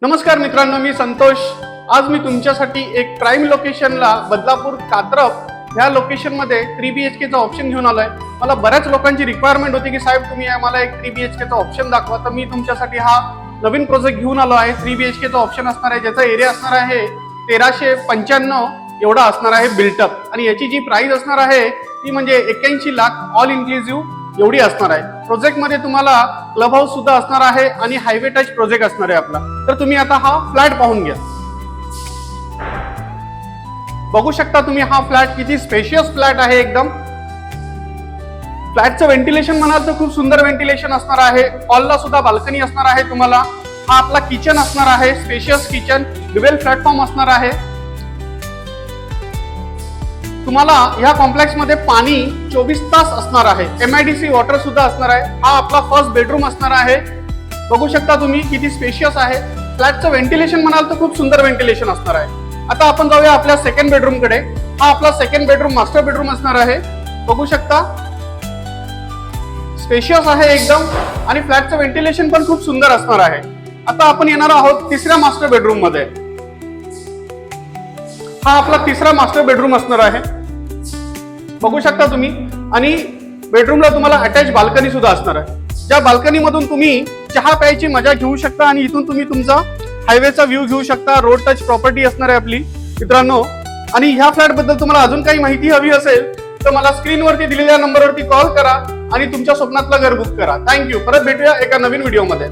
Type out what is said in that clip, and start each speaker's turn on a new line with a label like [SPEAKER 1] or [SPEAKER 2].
[SPEAKER 1] नमस्कार मित्रांनो, मी संतोष। आज मी तुमच्यासाठी एक प्राइम लोकेशनला बदलापूर कात्रप ह्या लोकेशन मध्ये 3BHK चा ऑप्शन घेऊन आलोय। मला बऱ्याच लोकांची रिक्वायरमेंट होती की साहेब तुम्ही आम्हाला एक 3BHK चा ऑप्शन दाखवा, तर मी तुमच्यासाठी हा नवीन प्रोजेक्ट घेऊन आलो आहे। 3BHK चा ऑप्शन असणार आहे, ज्याचा एरिया असणार आहे 1395 एवढा असणार आहे बिल्टअप, आणि याची जी प्राइस असणार आहे ती म्हणजे 81 लाख ऑल इन्क्लुसिव्ह एवढी असणार आहे। प्रोजेक्ट मध्ये तुम्हाला क्लब हाऊस सुद्धा असणार आहे आणि हायवे टच प्रोजेक्ट असणार आहे आपला। तर तुम्ही आता हा फ्लॅट पाहून घ्या। बघू शकता तुम्ही हा फ्लॅट किती स्पेशियस फ्लॅट आहे एकदम। फ्लॅटचं व्हेंटिलेशन म्हणाल तर खूप सुंदर व्हेंटिलेशन असणार आहे। हॉलला सुद्धा बाल्कनी असणार आहे तुम्हाला। हा आपला किचन असणार आहे, स्पेशियस किचन, ड्युएल प्लॅटफॉर्म असणार आहे। तुम्हाला या कॉम्प्लेक्स मध्ये पाणी 24 तास असणार आहे। MIDC वॉटर सुद्धा असणार आहे। हा आपला फर्स्ट बेडरूम असणार आहे। बघू शकता तुम्ही किती स्पेशियस आहे। फ्लॅटचं व्हेंटिलेशन म्हणाल तर खूप सुंदर व्हेंटिलेशन असणार आहे। आता आपण जाऊया आपल्या सेकंड बेडरूम कडे। हा आपला सेकंड बेडरूम मास्टर बेडरूम असणार आहे। बघू शकता स्पेशियस आहे एकदम, आणि फ्लॅटचं व्हेंटिलेशन पण खूप सुंदर असणार आहे। आता आपण येणार आहोत तिसऱ्या मास्टर बेडरूम मध्ये। हा आपला तिसरा मास्टर बेडरूम असणार आहे। बघू शकता तुम्ही, आणि बेडरूमला तुम्हाला अटॅच बाल्कनी सुद्धा असणार आहे। ज्या बाल्कनी मधून तुम्ही चहा प्यायची मजा घेऊ शकता, आणि इथून तुम्ही तुमचा हायवेचा व्ह्यू घेऊ शकता। रोड टच प्रॉपर्टी असणार आहे आपली मित्रांनो। आणि ह्या फ्लॅट बद्दल तुम्हाला अजून काही माहिती हवी असेल तर मला स्क्रीनवरती दिलेल्या नंबरवरती कॉल करा आणि तुमच्या स्वप्नातलं घर बुक करा। थँक्यू। परत भेटूया एका नवीन व्हिडिओ मध्ये।